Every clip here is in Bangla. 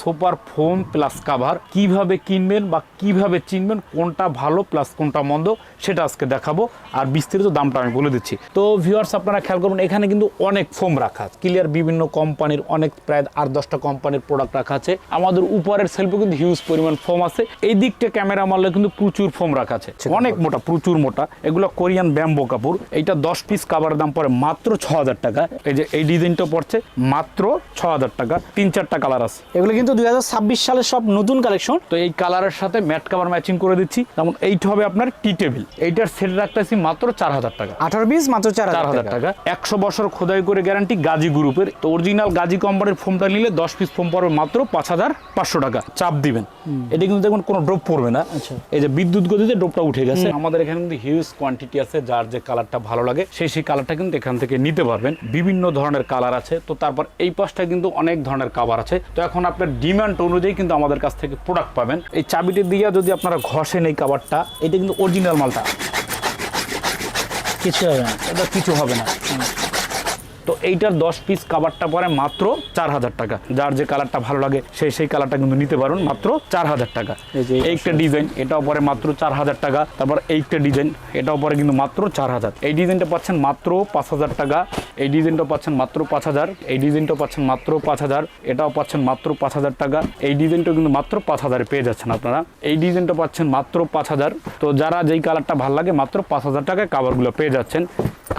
সুপার ফোম প্লাস কাভার কিভাবে কিনবেন বা কিভাবে চিনবেন কোনটা ভালো প্লাস কোনটা মন্দ সেটা আজকে দেখাবো আর বিস্তারিত দামটা আমি বলে দিচ্ছি। তো ভিউয়ার্স আপনারা খেয়াল করুন, এখানে কিন্তু অনেক ফোম রাখা আছে, ক্লিয়ার বিভিন্ন কোম্পানির অনেক প্রায় 8-10টা কোম্পানির প্রোডাক্ট রাখা আছে। আমাদের উপরের সেলফে কিন্তু হিউজ পরিমাণ ফোম আছে, এই দিকটা ক্যামেরা মারলে কিন্তু প্রচুর ফোম রাখা আছে, অনেক মোটা, প্রচুর মোটা। এগুলো কোরিয়ান ব্যাম্বো কাপড়। এইটা 10 পিস কাভারের দাম পড়ে মাত্র 6000 টাকা। এই যে এই ডিজাইনটা পড়ছে মাত্র 6000 টাকা। 3-4টা কালার আছে, এগুলো কিন্তু 2026 সালের সব নতুন কালেকশন। তো এই কালারের সাথে ম্যাট কাভার ম্যাচিং করে দিচ্ছি। যেমন এইটা হবে আপনার টি টেবিল, এইটার সেট রাখতেছি মাত্র 4000 টাকা। 18 পিস মাত্র 4000 টাকা। 100 বছর খোদাই করে গ্যারান্টি, গাজী গ্রুপের। তো অরিজিনাল গাজী কোম্পানির ফোমটা নিলে 10 পিস ফোম পড়বে মাত্র 5500 টাকা। চাপ দিবেন, এটা কিন্তু দেখুন কোনো ড্রপ পড়বে না। এই যে বিদ্যুৎ গতিতে ড্রপটা উঠে গেছে। আমাদের এখানে কিন্তু হিউজ কোয়ান্টিটি আছে, যার যে কালারটা ভালো লাগে সেই কালারটা কিন্তু এখান থেকে নিতে পারবেন। বিভিন্ন ধরনের কালার আছে। তো তারপর এই পাশটা কিন্তু অনেক ধরনের কাভার আছে। তো এখন আপনার ডিমান্ড অনুযায়ী কিন্তু আমাদের কাছ থেকে প্রোডাক্ট পাবেন। এই চাবিটি দিয়ে যদি আপনারা ঘষেন এই কাভারটা, এটা কিন্তু অরিজিনাল মালটা, কিছু হবে না, এটা কিছু হবে না। তো এইটার 10 পিস কাভারটা পরে মাত্র 4000 টাকা। যার যে কালারটা ভালো লাগে সেই কালারটা কিন্তু নিতে পারবেন মাত্র 4000 টাকা। এইটা ডিজাইন, এটাও পরে মাত্র 4000 টাকা। তারপর এইটা ডিজাইন, এটাও পরে কিন্তু মাত্র 4000। এই ডিজাইনটা পাচ্ছেন মাত্র 5000 টাকা। এই ডিজাইনটা পাচ্ছেন মাত্র 5000। এই ডিজাইনটা পাচ্ছেন মাত্র 5000। এটাও পাচ্ছেন মাত্র 5000 টাকা। এই ডিজাইনটা কিন্তু মাত্র 5000 পেয়ে যাচ্ছেন আপনারা। এই ডিজাইনটা পাচ্ছেন মাত্র 5000। তো যারা যেই কালারটা ভালো লাগে মাত্র 5000 টাকায় কাভারগুলো পেয়ে যাচ্ছেন।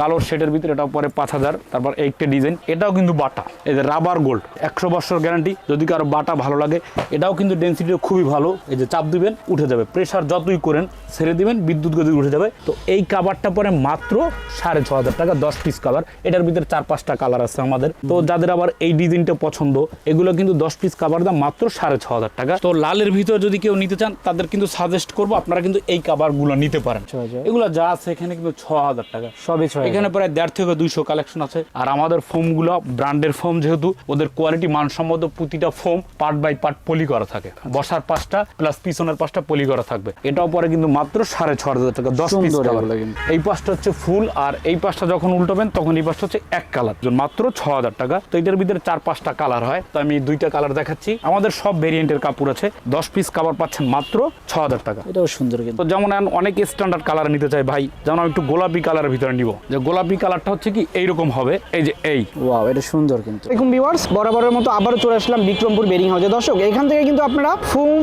কালো শেডের ভিতরে এটাও পরে 5000। তারপর এইটা ডিজাইন, এটাও কিন্তু বাটা, এই যে রাবার গোল্ড, 100 বছর গ্যারান্টি। যদি কারো বাটা ভালো লাগে, এটাও কিন্তু ডেন্সিটি খুবই ভালো। এই যে চাপ দিবেন উঠে যাবে, প্রেসার যতই করেন ছেড়ে দিবেন বিদ্যুৎ গতি উঠে যাবে। তো এই কাভারটা পরে মাত্র 6500 টাকা। 10 পিস কাভার, এটার ভিতরে 4-5টা কালার আছে আমাদের। তো যাদের আবার এই ডিজাইনটা পছন্দ, এগুলো কিন্তু 10 পিস কাভার দাম মাত্র 6500 টাকা। তো লালের ভিতরে যদি কেউ নিতে চান, তাদের কিন্তু সাজেস্ট করবো আপনারা কিন্তু এই কাভারগুলো নিতে পারেন। এগুলো যা আছে এখানে কিন্তু 6000 টাকা সবই। এখানে প্রায় 150 থেকে 200 কালেকশন আছে। আর আমাদের ফোমগুলো ব্র্যান্ডের ফোম, যেহেতু ওদের কোয়ালিটি মানসম্মত, প্রতিটা ফোম পার্ট বাই পার্ট পলি করা থাকে। বসার পাশটা প্লাস পিছনের পাশটা পলি করা থাকবে। এটাও পরে কিন্তু মাত্র 6500 টাকা। 10 পিস কালার। এই পাশটা হচ্ছে ফুল, আর এই পাশটা যখন উল্টাবেন তখন এই পাশটা হচ্ছে এক কালার, মাত্র 6000 টাকা। তো এটার ভিতরে 4-5টা কালার হয়। তো আমি 2টা কালার দেখাচ্ছি। আমাদের সব ভেরিয়েন্টের কাপড় আছে। 10 পিস কাভার পাচ্ছেন মাত্র 6000 টাকা। এটাও সুন্দর কিন্তু। তো যেমন অনেক স্ট্যান্ডার্ড কালার নিতে চাই ভাই, যেমন আমি একটু গোলাপি কালারের ভিতরে নিব। যে গোলাপি কালারটা হচ্ছে কি এইরকম হবে, এই যে এই ওয়াও, এটা সুন্দর কিন্তু। দেখুন ভিউয়ার্স, বরাবরের মতো আবারও চলে আসলাম বিক্রমপুর বেডিং হাউসে। দর্শক, এখান থেকে কিন্তু আপনারা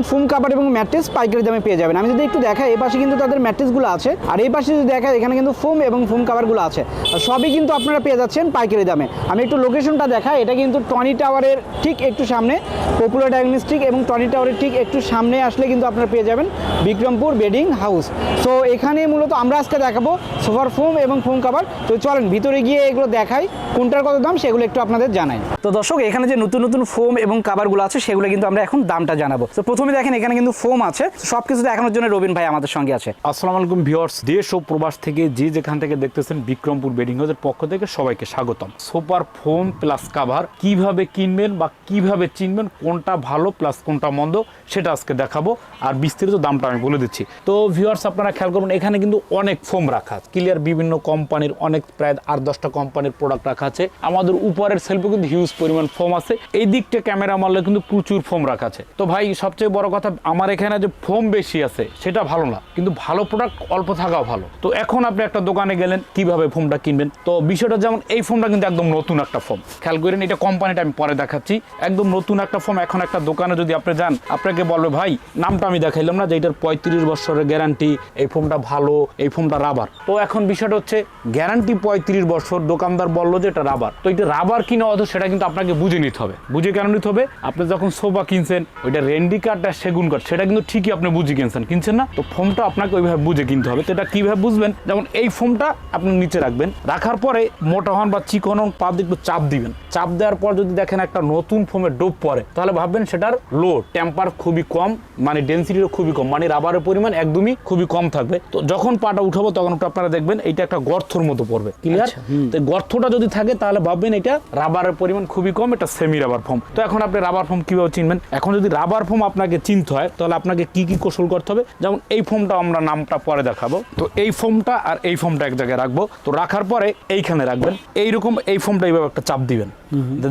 ফোম কাভার এবং ম্যাট্রেস পাইকারি দামে পেয়ে যাবেন। আমি যদি একটু দেখাই, এই পাশে কিন্তু তাদের ম্যাট্রেসগুলো আছে, আর এই পাশে যদি দেখাই এখানে কিন্তু ফোম এবং ফোম কাভারগুলো আছে। আর সবই কিন্তু আপনারা পেয়ে যাচ্ছেন পাইকারি দামে। আমি একটু লোকেশনটা দেখাই, এটা কিন্তু টনি টাওয়ারের ঠিক একটু সামনে, পপুলার ডায়াগনস্টিক এবং টনি টাওয়ারের ঠিক একটু সামনে আসলে কিন্তু আপনারা পেয়ে যাবেন বিক্রমপুর বেডিং হাউস। সো এখানে মূলত আমরা আজকে দেখাবো সোফার ফোম এবং ফোম কাভার। তো চলেন ভিতরে গিয়ে এগুলো দেখাই, কোনটার কত দাম সেগুলো একটু আপনাদের জানাই। তো দর্শক, এখানে যে নতুন নতুন ফোম এবং কাভারগুলো আছে সেগুলো কিন্তু আমরা এখন দামটা জানাবো। তো প্রথমে দেখেন এখানে কিন্তু ফোম আছে। সবকিছু দেখানোর জন্য রবিন ভাই আমাদের সঙ্গে আছে। আসসালামু আলাইকুম ভিউয়ার্স, দেশ ও প্রবাস থেকে যে যেখান থেকে দেখতেছেন, বিক্রমপুর বেডিং হাউসের পক্ষ থেকে সবাইকে স্বাগতম। সুপার ফোম প্লাস কাভার কিভাবে কিনবেন বা কিভাবে চিনবেন কোনটা ভালো প্লাস কোনটা মন্দ সেটা আজকে দেখাবো আর বিস্তারিত দামটা আমি বলে দিচ্ছি। তো ভিউয়ার্স আপনারা খেয়াল করুন, এখানে কিন্তু অনেক ফোম রাখা আছে, ক্লিয়ার বিভিন্ন কোম্পানির অনেক প্রায় 8-10টা কোম্পানির প্রোডাক্ট রাখা আছে। আমাদের উপরের সেলফে কিন্তু হিউজ পরিমাণ ফোম আছে, এই দিকটা ক্যামেরা মারলে কিন্তু প্রচুর ফোম রাখা আছে। তো ভাই সবচেয়ে বড় কথা, আমার এখানে যে ফোম বেশি আছে সেটা ভালো না, কিন্তু ভালো প্রোডাক্ট অল্প থাকাও ভালো। তো এখন আপনি একটা দোকানে গেলেন, কিভাবে ফোমটা কিনবেন? তো বিষয়টা যেমন এই ফোমটা কিন্তু একদম নতুন একটা ফোম, খেয়াল করেন, এটা কোম্পানিটা আমি পরে দেখাচ্ছি। একদম নতুন একটা ফোম। এখন একটা দোকানে যদি আপনি যান, আপনাকে বলবে ভাই নামটা আমি দেখাইলাম না যে এটার 35 বছরের গ্যারান্টি, এই ফোমটা ভালো, এই ফোমটা রাবার। তো এখন বিষয়টা হচ্ছে গ্যারান্টি 35 বছর, দোকানদার বললো যে এটা রাবার। তো এটা রাবার কিনা অথচ সেটা কিন্তু আপনাকে বুঝে নিতে হবে। বুঝে কেন নিতে হবে? আপনি যখন সোফা কিনছেন, ওইটা রেন্ডি কাঠ আর সেগুন কাঠ, সেটা কিন্তু ঠিকই আপনি বুঝে কিনছেন না? তো ফোমটা আপনাকে ওইভাবে বুঝে কিনতে হবে। তো এটা কিভাবে বুঝবেন? যেমন এই ফোমটা আপনি নিচে রাখবেন, রাখার পরে মোটা হন বা চিকন হন, পা একটু চাপ দিবেন। চাপ দেওয়ার পর যদি দেখেন একটা নতুন ফোমের ডোপ পরে, তাহলে ভাববেন সেটার লো টেম্পার খুবই কম, মানে ডেন্সিটিও খুবই কম, মানে রাবারের পরিমাণ একদমই খুবই কম থাকবে। তো যখন পাটা উঠাবো তখন আপনারা দেখবেন এইটা একটা গর্তর মতো পড়বে, ক্লিয়ার? তো গর্তটা যদি যদি থাকে তাহলে ভাববেন এটা রাবারের পরিমাণ খুবই কম, এটা সেমি রাবার ফোম। তো এখন আপনি রাবার ফোম কিভাবে চিনবেন? এখন যদি রাবার ফোম আপনাকে চিনতে হয় তাহলে আপনাকে কি কি কৌশল করতে হবে, যেমন এই ফোমটা আমরা নামটা পরে দেখাবো। তো এই ফোমটা আর এই ফোমটা এক জায়গায় রাখবো, তো রাখার পরে এইখানে রাখবেন এইরকম, এই ফোমটা এইভাবে একটা চাপ দিবেন,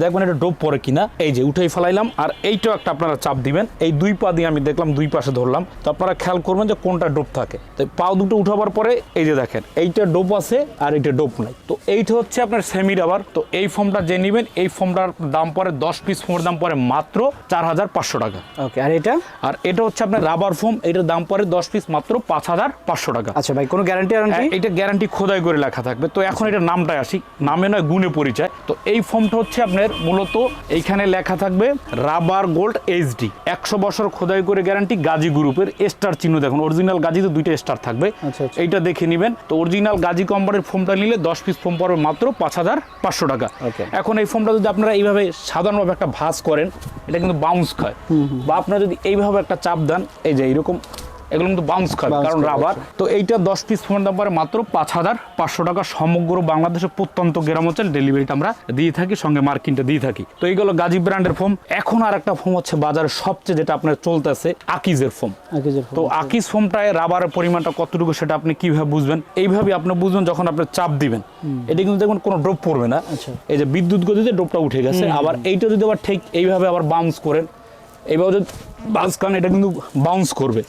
দেখবেন এটা ডোপ পরে কিনা। এই যে উঠেই ফেলাইলাম, আর এইটাও একটা আপনারা চাপ দিবেন। এই দুই পা দিয়ে আমি দেখলাম দুই পাশে ধরলাম, তো আপনারা খেয়াল করবেন যে কোনটা ডোপ থাকে। তো পাও দুটো উঠাবার পরে এই যে দেখেন এইটা ডোপ আছে আর এইটা ডোপ নাই, তো এইটা হচ্ছে আপনার সেমি রাবার। তো এই ফোমটা যে নেবেন, এই ফোমটার দাম পরে 10 পিস ফোমের দাম পরে মাত্র 4500 টাকা। ওকে, আর এটা হচ্ছে আপনার রাবার ফোম, এটার দাম পরে 10 পিস মাত্র 5500 টাকা। আচ্ছা ভাই, কোনো গ্যারান্টি? এটা গ্যারান্টি খোদাই করে লেখা থাকবে। তো এখন এটা নামটায় আসি, নামে নয় গুণে পরিচয়। তো এই ফোমটা হচ্ছে আপনার মূলত এইখানে লেখা থাকবে রাবার গোল্ড এইচডি, 100 বছর খোদাই করে গ্যারান্টি, গাজী গ্রুপের স্টার চিহ্ন দেখুন, অরিজিনাল গাজীতে 2টা স্টার থাকবে। এইটা দেখে নেবেন। তো অরিজিনাল গাজী কোম্পানির ফোমটা নিলে 10 পিস ফোম পড়বে মাত্র 5500 টাকা। এখন এই ফোমটা যদি আপনারা এইভাবে সাধারণভাবে একটা ভাঁজ করেন, এটা কিন্তু বাউন্স খায়, বা আপনারা যদি এইভাবে একটা চাপ দেন, এই যে এইরকম, এগুলো কিন্তু বাউন্স খাবে কারণ রাবার। তো এইটা 10 পিস ফোমের দাম পরে মাত্র 5500 টাকা। সমগ্র বাংলাদেশে প্রত্যন্ত গ্রাম অঞ্চল ডেলিভারিটা আমরা দিয়ে থাকি, সঙ্গে মার্কিনটা দিয়ে থাকি। তো এইগুলো গাজী ব্র্যান্ডের ফোম। এখন আর একটা ফোম হচ্ছে বাজারে সবচেয়ে যেটা আপনার চলতেছে, আকিজের ফোম। তো আকিজ ফোমটায় রাবারের পরিমাণটা কতটুকু সেটা আপনি কিভাবে বুঝবেন? এইভাবে আপনি বুঝবেন যখন আপনি চাপ দিবেন, এটা কিন্তু দেখবেন কোনো ড্রপ পড়বে না। এই যে বিদ্যুৎ গতিতে ড্রপটা উঠে গেছে। আবার এইটা যদি আবার ঠিক এইভাবে আবার বাউন্স করেন, এইভাবে যদি বাউন্স, এটা কিন্তু বাউন্স করবে।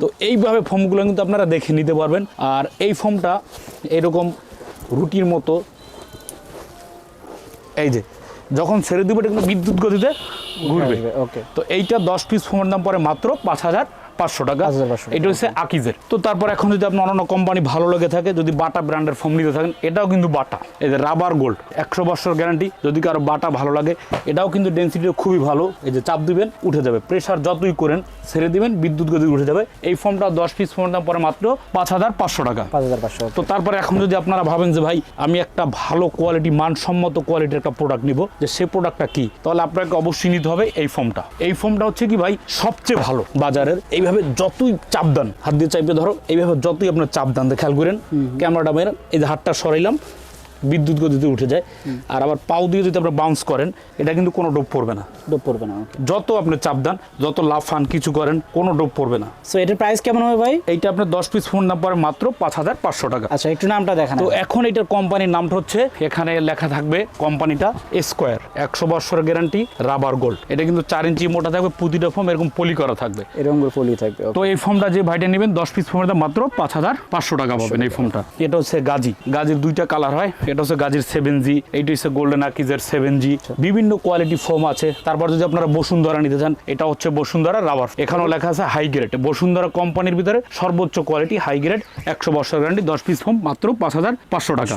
তো এইভাবে ফোমগুলো কিন্তু আপনারা দেখে নিতে পারবেন। আর এই ফোমটা এরকম রুটির মতো, এই যে যখন ছেড়ে দিব এটা কিন্তু বিদ্যুৎ গতিতে ঘুরবে। তো এইটা 10 পিস ফোমের দাম পরে মাত্র 5500 টাকা। এটা হচ্ছে আকিজের। তো তারপর এখন যদি আপনার অন্যান্য কোম্পানি ভালো লেগে থাকে, যদি বাটা ব্র্যান্ডের ফোম নিতে থাকেন, এটাও কিন্তু বাটা, এই যে রাবার গোল্ড, 100 বছর গ্যারান্টি। যদি কারো বাটা ভালো লাগে, এটাও কিন্তু ডেন্সিটি খুবই ভালো। এই যে চাপ দিবেন উঠে যাবে, প্রেসার যতই করেন ছেড়ে দিবেন বিদ্যুৎ গতি উঠে যাবে। এই ফোমটা 10 পিস ফোমের দাম পরে মাত্র 5500 টাকা। তো তারপরে এখন যদি আপনারা ভাবেন যে ভাই আমি একটা ভালো কোয়ালিটি, মানসম্মত কোয়ালিটির একটা প্রোডাক্ট নিব, যে সেই প্রোডাক্টটা কি, তাহলে আপনাকে অবশ্যই নিতে হবে এই ফোমটা। এই ফোমটা হচ্ছে কি ভাই সবচেয়ে ভালো বাজারের। এইভাবে যতই চাপ দেন, হাত দিয়ে চাপে ধরো, এইভাবে যতই আপনার চাপ দেন, খেয়াল করেন ক্যামেরাটা মেরেন, এই যে হাতটা সরাইলাম, বিদ্যুৎ গতিতে উঠে যায়। আর আবার পাও দিয়ে যদি আপনারা বাউন্স করেন, এটা কিন্তু কোনো ডোপ পড়বে না। যত আপনি চাপ দেন, যত লাফান কিছু করেন, কোনো ডোপ পড়বে না। সো এটার প্রাইস কেমন হবে ভাই? এইটা আপনার 10 পিস ফোন দাম পরে মাত্র 5500 টাকা। আচ্ছা, একটু নামটা দেখান। তো এখন এটার কোম্পানির নামটা হচ্ছে, এখানে লেখা থাকবে কোম্পানিটা স্কোয়ার, 100 বছরের গ্যারান্টি, রাবার গোল্ড। এটা কিন্তু 4 ইঞ্চি মোটা থাকবে, প্রতিটা ফোম এরকম পলি করা থাকবে, এরকম করে পলি থাকবে। তো এই ফোমটা যে ভাইটা নেবেন 10 পিস ফোমের দাম মাত্র 5500 টাকা পাবেন এই ফোমটা। এটা হচ্ছে গাজির 2টা কালার হয়। এটা হচ্ছে গাজির 7G, এইটা হচ্ছে গোল্ডেন আকিজের 7G। বিভিন্ন কোয়ালিটি ফোম আছে। তারপর যদি আপনারা বসুন্ধরা নিতে চান, এটা হচ্ছে বসুন্ধরা রাবার। এখানেও লেখা আছে হাই গ্রেড, বসুন্ধরা কোম্পানির ভিতরে সর্বোচ্চ কোয়ালিটি হাই গ্রেড, 100 বছর গ্যারান্টি, 10 পিস ফোম মাত্র 5500 টাকা।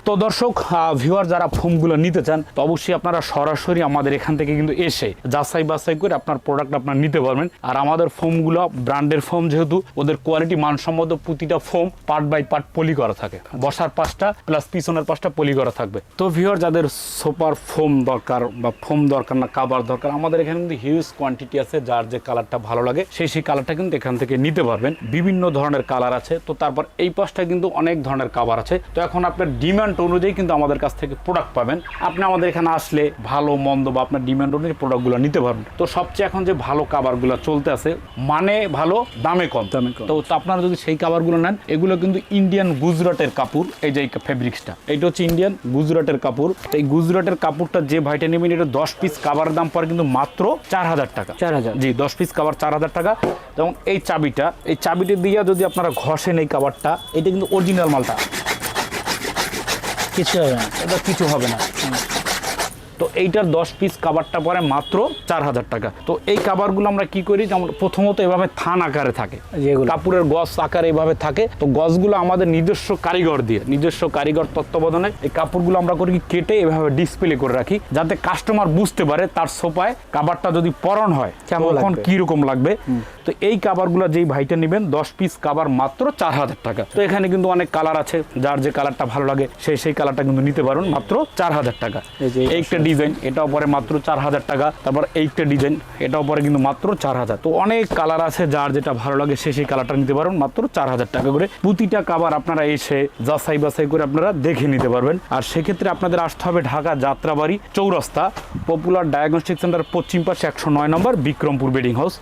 তো দর্শক ভিউয়ার, যারা ফোমগুলো নিতে চান, তো অবশ্যই আপনারা সরাসরি আমাদের এখান থেকে কিন্তু এসে যাচাই বাছাই করে আপনার প্রোডাক্ট আপনারা নিতে পারবেন। আর আমাদের ফোমগুলো ব্র্যান্ডের ফোম, যেহেতু ওদের কোয়ালিটি মানসম্মত, প্রতিটা ফোম পার্ট বাই পার্ট পলি করা থাকে, বসার পাশটা প্লাস পিছনের পাশটা পলি করা থাকবে। তো ভিউয়ার, যাদের সুপার ফোম দরকার বা ফোম দরকার না কাভার দরকার, আমাদের এখানে কিন্তু হিউজ কোয়ান্টিটি আছে। যার যে কালারটা ভালো লাগে সেই কালারটা কিন্তু এখান থেকে নিতে পারবেন। বিভিন্ন ধরনের কালার আছে। তো তারপর এই পাশটা কিন্তু অনেক ধরনের কাভার আছে। তো এখন আপনার ডিমান্ড অনুযায়ী কিন্তু আমাদের কাছ থেকে প্রোডাক্ট পাবেন। আপনি আমাদের এখানে আসলে ভালো মন্দ বা আপনার ডিমান্ড অনুযায়ী প্রোডাক্টগুলো নিতে পারবেন। তো সবচেয়ে এখন যে ভালো কাভারগুলো চলতে আছে, মানে ভালো, দামে কম। তো আপনারা যদি সেই কাভারগুলো নেন, এগুলো কিন্তু ইন্ডিয়ান গুজরাটের কাপড়। এই যে ফেব্রিক্সটা, এইটা হচ্ছে ইন্ডিয়ান গুজরাটের কাপড়। এই গুজরাটের কাপড়টা যে ভাইটা নেবেন, এটা 10 পিস কাভার দাম পড়ে কিন্তু মাত্র 4000 টাকা। 4000? জি, 10 পিস কাভার 4000 টাকা। যেমন এই চাবিটা দিয়ে যদি আপনারা ঘষেন এই কাভারটা, এটা কিন্তু অরিজিনাল মালটা, কিছু হবে না, এটা কিছু হবে না। তো এইটার 10 পিস কাভারটা পরে মাত্র 4000 টাকা। তো এই কাভারগুলো আমরা কি করি, যেমন প্রথমত এভাবে থান আকারে থাকে, কাপড়ের গজ আকারে এভাবে থাকে। তো গজগুলো আমাদের নিজস্ব কারিগর তত্ত্বাবধানে এই কাপড়গুলো আমরা করি কেটে এভাবে ডিসপ্লে করে রাখি, যাতে কাস্টমার বুঝতে পারে তার সোফায় কাভারটা যদি পরন হয় তখন কি রকম লাগবে। তো এই কাভারগুলো যেই ভাইটা নেবেন, 10 পিস কাভার মাত্র 4000 টাকা। তো এখানে কিন্তু অনেক কালার আছে, যার যে কালারটা ভালো লাগে সেই কালারটা কিন্তু নিতে পারুন মাত্র 4000 টাকা। এই একটা ডিজাইন, এটাও পরে মাত্র 4000 টাকা। তারপর এইটা ডিজাইন, এটাও পরে কিন্তু মাত্র 4000। তো অনেক কালার আছে, যার যেটা ভালো লাগে সে সেই কালারটা নিতে পারবেন মাত্র 4000 টাকা করে। প্রতিটা কাভার আপনারা এসে যাচাই বাছাই করে আপনারা দেখে নিতে পারবেন। আর সেক্ষেত্রে আপনাদের আসতে হবে ঢাকা যাত্রাবাড়ি চৌরাস্তা, পপুলার ডায়াগনস্টিক সেন্টার পশ্চিম পাশে 109 নম্বর, বিক্রমপুর বেডিং হাউস।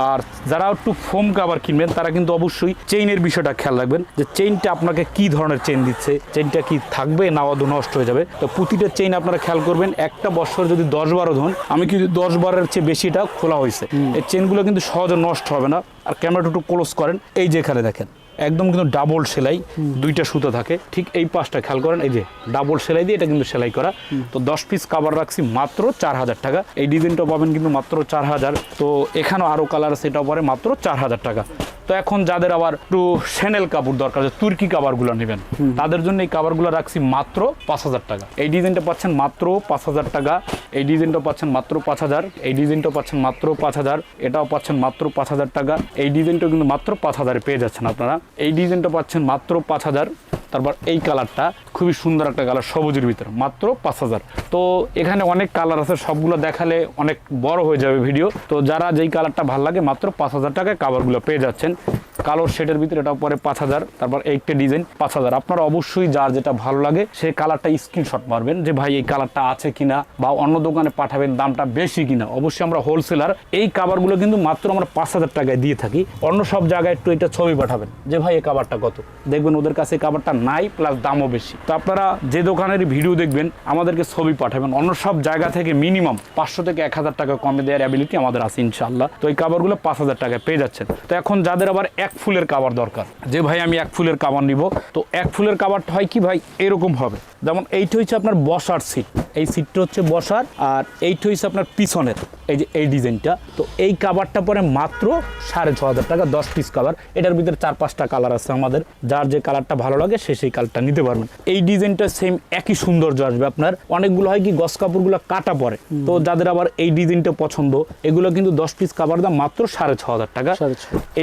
আর যারা একটু ফোম কাভার কিনবেন তারা কিন্তু অবশ্যই চেইনের বিষয়টা খেয়াল রাখবেন, যে চেইনটা আপনাকে কি ধরনের চেইন দিচ্ছে, চেইনটা কি থাকবে না আদৌ নষ্ট হয়ে যাবে। তো প্রতিটা চেইন আপনারা খেয়াল করবেন। একটা বছর যদি 10-12 ধরুন, আমি কিন্তু 10-12-এর চেয়ে বেশি এটা খোলা হয়েছে, এই চেইনগুলো কিন্তু সহজে নষ্ট হবে না। আর ক্যামেরাটা একটু ক্লোজ করেন, এই যে এখানে দেখেন একদম কিন্তু ডাবল সেলাই, দুইটা সুতো থাকে। ঠিক এই পাশটা খেয়াল করেন, এই যে ডাবল সেলাই দিয়ে এটা কিন্তু সেলাই করা। তো 10 পিস কাভার রাখছি মাত্র 4000 টাকা। এই ডিজাইনটা পাবেন কিন্তু মাত্র 4000। তো এখানেও আরও কালার আছে, এটাও পরে মাত্র 4000 টাকা। তো এখন যাদের আবার একটু শ্যানেল কাপড় দরকার, যে তুর্কি কাভারগুলো নেবেন, তাদের জন্য এই কাভারগুলো রাখছি মাত্র 5000 টাকা। এই ডিজাইনটা পাচ্ছেন মাত্র 5000 টাকা। এই ডিজাইনটা পাচ্ছেন মাত্র 5000। এই ডিজাইনটা পাচ্ছেন মাত্র 5000। এটাও পাচ্ছেন মাত্র 5000 টাকা। এই ডিজাইনটা কিন্তু মাত্র 5000 পেয়ে যাচ্ছেন আপনারা। এই ডিজাইনটা পাচ্ছেন মাত্র 5000। তারপর এই কালারটা খুবই সুন্দর একটা কালার, সবুজের ভিতরে, মাত্র 5000। তো এখানে অনেক কালার আছে, সবগুলো দেখালে অনেক বড় হয়ে যাবে ভিডিও। তো যারা যেই কালারটা ভালো লাগে মাত্র 5000 টাকায় কাভারগুলো পেয়ে যাচ্ছেন। কালোর শেডের ভিতরে এটাও পরে 5000। তারপর এইটা ডিজাইন 5000। আপনারা অবশ্যই যার যেটা ভালো লাগে সেই কালারটা স্ক্রিনশট মারবেন, যে ভাই এই কালারটা আছে কিনা, বা অন্য দোকানে পাঠাবেন দামটা বেশি কিনা। অবশ্যই আমরা হোলসেলার, এই কাভারগুলো কিন্তু মাত্র আমরা 5000 টাকায় দিয়ে থাকি। অন্য সব জায়গায় একটু এটা ছবি পাঠাবেন, যে ভাই এই কাভারটা কত, দেখবেন ওদের কাছে এই কাভারটা নাই, প্লাস দামও বেশি। তো আপনারা যে দোকানের ভিডিও দেখবেন আমাদেরকে ছবি পাঠাবেন। অন্য সব জায়গা থেকে মিনিমাম 500 থেকে 1000 টাকা কমে দেওয়ার অ্যাবিলিটি আমাদের আছে ইনশাআল্লাহ। তো এই কাভারগুলো 5000 টাকায় পেয়ে যাচ্ছেন। তো এখন যাদের আবার এক ফুলের কাভার দরকার, যে ভাই আমি এক ফুলের কাভার নিব, তো এক ফুলের কাভারটা হয় কি ভাই, এরকম হবে। যেমন এইটা হচ্ছে আপনার বসার সিট, এই সিটটা হচ্ছে বসার, আর এইটা হচ্ছে আপনার পিছনের, এই যে এই ডিজাইনটা। তো এই কাভারটা পরে মাত্র 6500 টাকা, 10 পিস কাভার। এটার ভিতরে 4-5টা কালার আছে আমাদের, যার যে কালারটা ভালো লাগে সে সেই কালারটা নিতে পারবেন। এই ডিজাইনটা সেম একই সৌন্দর্য আসবে আপনার। অনেকগুলো হয় কি গস কাপড়গুলো কাটা পড়ে, তো যাদের আবার এই ডিজাইনটা পছন্দ, এগুলো কিন্তু 10 পিস কাভার দাম মাত্র 6500 টাকা।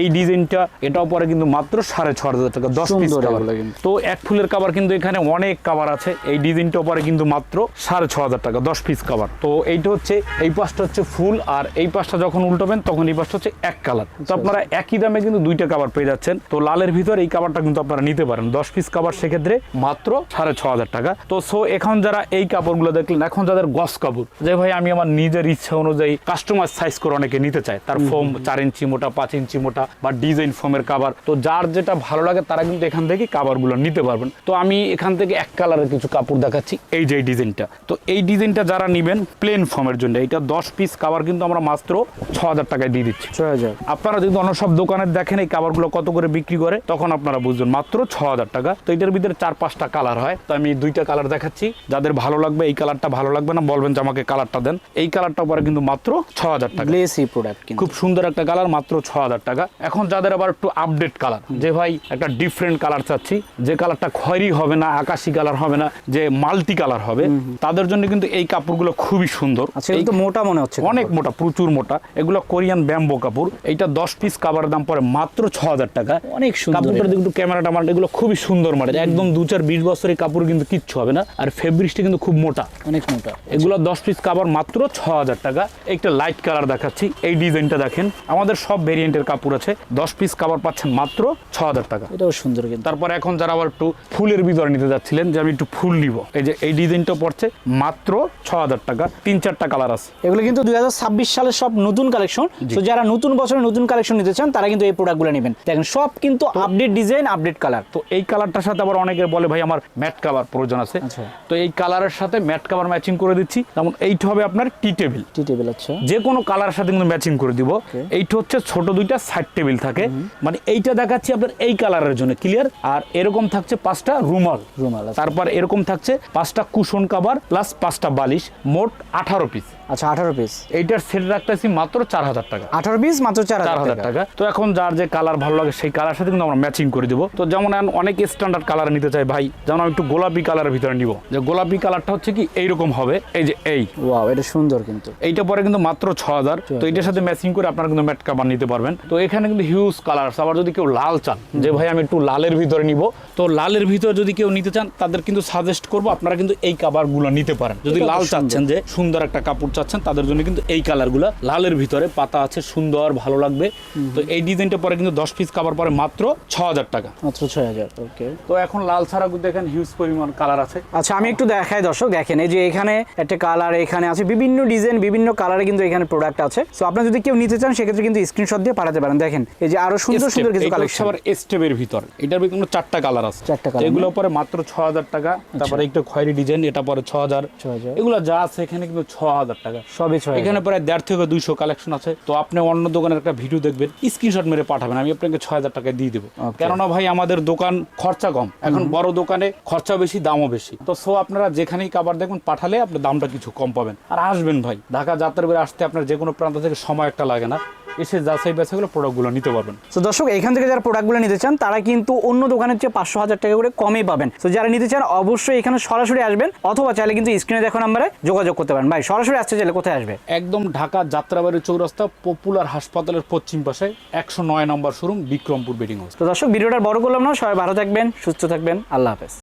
এই ডিজাইনটা এটাও পরে কিন্তু মাত্র 6500 টাকা, 10 পিস কাভার। তো এক ফুলের কাভার কিন্তু এখানে অনেক কাভার আছে। এই ডিজাইনটাও পরে কিন্তু মাত্র 6500 টাকা, 10 পিস কাভার। তো এইটা হচ্ছে, এই পাশটা হচ্ছে ফুল, আর এই পাশটা যখন উল্টাবেন তখন এই পাশটা হচ্ছে এক কালার। তো আপনারা একই দামে কিন্তু দুইটা কাভার পেয়ে যাচ্ছেন। তো লালের ভিতর এই কাভারটা কিন্তু আপনারা নিতে পারেন, 10 পিস কাভার, সেক্ষেত্রে মাত্র 6500 টাকা। তো এখন যারা এই কাপড়গুলো দেখলেন, এখন যাদের গস কাপড়, যে ভাই আমি আমার নিজের ইচ্ছা অনুযায়ী কাস্টমাইজ সাইজ করে অনেকে নিতে চায়, তার ফোম 4 ইঞ্চি মোটা, 5 ইঞ্চি মোটা, বা ডিজাইন ফোমের কাভার, তো যার যেটা ভালো লাগে তারা কিন্তু এখান থেকে কাভারগুলো নিতে পারবেন। তো আমি এখান থেকে এক কালারের কিছু কাপড় দেখাচ্ছি, এই যে ডিজাইনটা। তো এই ডিজাইনটা যারা নেবেন প্লেন ফোমের জন্য, এটা 10 পিস কাভার কিন্তু আমরা মাত্র 6000 টাকায় দিয়ে দিচ্ছি। 6000। আপনারা যদি অন্য সব দোকানে দেখেন এই কাভারগুলো কত করে বিক্রি করে, তখন আপনারা বুঝবেন মাত্র 6000 টাকা। তো এটার ভিতরে 4-5টা কালার হয়, তো আমি 2টা কালার দেখাচ্ছি। যাদের ভালো লাগবে, এই কালারটা ভালো লাগবে না বলবেন যে আমাকে কালারটা দেন, এই কালারটা পরে কিন্তু মাত্র 6000 টাকা। গ্লেসি প্রোডাক্ট, খুব সুন্দর একটা কালার, মাত্র 6000 টাকা। এখন যাদের আবার একটু আপডেট কালার, যে ভাই একটা ডিফারেন্ট কালার চাচ্ছি, যে কালারটা খয়েরি হবে না, আকাশি কালার হবে না, যে মাল্টি কালার হবে, তাদের জন্য কিন্তু এই কাপড়গুলো খুবই সুন্দর। আচ্ছা, এটা তো মোটা মনে হচ্ছে, অনেক মোটা, প্রচুর মোটা। এগুলো কোরিয়ান ব্যাম্বো কাপড়। এইটা 10 পিস কাভারের দাম পড়ে মাত্র 6000 টাকা। অনেক সুন্দর কাপড়টা একটু ক্যামেরাটা মার, এগুলো খুবই সুন্দর মানে একদম 2-4-20 বছরের কাপড় কিন্তু কিচ্ছু হবে না। আর ফেব্রিকটা কিন্তু খুব মোটা, অনেক মোটা। এগুলো 10 পিস কাভার মাত্র 6000 টাকা। একটা লাইট কালার দেখাচ্ছি, এই ডিজাইনটা দেখেন, আমাদের সব ভেরিয়েন্টের কাপড় আছে। 10 পিস কাভার পাচ্ছেন মাত্র 6000 টাকা। এটাও সুন্দর কিন্তু। তারপর এখন যারা আবার একটু ফুলের ভিতরে নিতে যাচ্ছিলেন, যে আমি একটু ফুল নিব, এই যে এই ডিজাইনটা পড়ছে মাত্র 6000 টাকা। 3-4টা কালার আছে। এগুলো কিন্তু 2026 সালের সব নতুন কালেকশন। তো যারা নতুন বছরে নতুন কালেকশন নিতে চান তারা কিন্তু এই প্রোডাক্টগুলো নেবেন। দেখেন সব কিন্তু আপডেট ডিজাইন, আপডেট কালার। তো এই কালারটার সাথে আবার অনেকের বলে ভাই আমার ম্যাট কাভার প্রয়োজন আছে, তো এই কালারের সাথে ম্যাট কাভার ম্যাচিং করে দিচ্ছি। যেমন এইটা হবে আপনার টি টেবিল, আচ্ছা, যে কোনো কালারের সাথে কিন্তু ম্যাচিং করে দিব। এইটা হচ্ছে ছোট 2টা সাইড টেবিল থাকে, মানে এইটা দেখাচ্ছি আপনার এই কালারের জন্য ক্লিয়ার। আর এরকম থাকছে 5টা রুমাল, তারপর এরকম থাকছে 5টা কুশন কাভার প্লাস 5টা বালিশ, মোট 18 পিস। আচ্ছা 18 পিস, এইটার সেট রাখতেছি মাত্র 4000 টাকা। 18 পিস মাত্র 4000 টাকা। তো এখন যার যে কালার ভালো লাগে সেই কালার সাথে কিন্তু আমরা ম্যাচিং করে দেবো। তো যেমন অনেক স্ট্যান্ডার্ড কালার নিতে চাই ভাই, যেমন আমি একটু গোলাপি কালারের ভিতরে নিব, যে গোলাপি কালারটা হচ্ছে কি এইরকম হবে, এই যে এই ওয়াও এটা সুন্দর কিন্তু। এইটা পরে কিন্তু মাত্র 6000। তো এটার সাথে ম্যাচিং করে আপনারা কিন্তু ম্যাট কাভার নিতে পারবেন। তো এখানে কিন্তু হিউজ কালার আছে। আবার যদি কেউ লাল চান, যে ভাই আমি একটু লালের ভিতরে নিব, তো লালের ভিতরে যদি কেউ নিতে চান তাদের কিন্তু সাজেস্ট করব আপনারা কিন্তু এই কাভারগুলো নিতে পারেন। যদি লাল চাচ্ছেন, যে সুন্দর একটা কাপড় চাচ্ছেন, তাদের জন্য কিন্তু এই কালারগুলো লালের ভিতরে পাতা আছে, সুন্দর ভালো লাগবে। তো এই ডিজাইনটা পরে কিন্তু 10 পিস কাভার পরে মাত্র 6000 টাকা। মাত্র 6000। ওকে। তো এখন লাল ছাড়া কিন্তু দেখেন হিউজ পরিমাণ কালার আছে। আচ্ছা আমি একটু দেখাই দর্শক, দেখেন এই যে এখানে একটা কালার, এখানে আছে বিভিন্ন ডিজাইন, বিভিন্ন কালারে কিন্তু এখানে প্রোডাক্ট আছে। সো আপনারা যদি কেউ নিতে চান সেক্ষেত্রে কিন্তু স্ক্রিনশট দিয়ে পাঠাতে পারেন। দেখেন এই যে আরো সুন্দর সুন্দর কিছু কালেকশন। আবার স্টেপের ভিতর এটার ভিতরে 4টা কালার আছে। 4টা কালার, এগুলো পরে মাত্র 6000 টাকা। তারপরে একটা খয়েরি ডিজাইন, এটা পরে 6000। এগুলো যা আছে এখানে কিন্তু 6000 টাকা সবই 6000। এখানে প্রায় 1.5 থেকে 200 কালেকশন আছে। তো আপনি অন্য দোকানের একটা ভিডিও দেখবেন, স্ক্রিনশট মেরে পাঠাবেন, আমি আপনাকে 6000 টাকা দিয়ে দেবো। কেননা ভাই আমাদের দোকান খরচা কম, এখন বড় দোকানে খরচা বেশি, দামও বেশি। তো সো আপনারা যেখানেই কাবার দেখবেন পাঠালে আপনার দামটা কিছু কম পাবেন। আর আসবেন ভাই, ঢাকা যাত্রা করে আসতে আপনার যে কোনো প্রান্ত থেকে সময় একটা লাগে না, এসে যাচাই বাছাইগুলো প্রোডাক্টগুলো নিতে পারবেন। তো দর্শক এখান থেকে যারা প্রোডাক্টগুলো নিতে চান তারা কিন্তু অন্য দোকানের চেয়ে 500-1000 টাকা করে কমই পাবেন। তো যারা নিতে চান অবশ্যই এখানে সরাসরি আসবেন, অথবা চাইলে কিন্তু স্ক্রিনে দেখো নাম্বারে যোগাযোগ করতে পারেন। ভাই সরাসরি আসতে চাইলে কোথায় আসবে? একদম ঢাকা যাত্রাবাড়ি চৌরাস্তা, পপুলার হাসপাতালের পশ্চিম পাশে 109 নম্বর শোরুম, বিক্রমপুর বেডিং হাউস। তো দর্শক ভিডিওটা বড় করলাম না, সবাই ভালো থাকবেন, সুস্থ থাকবেন, আল্লাহ হাফেজ।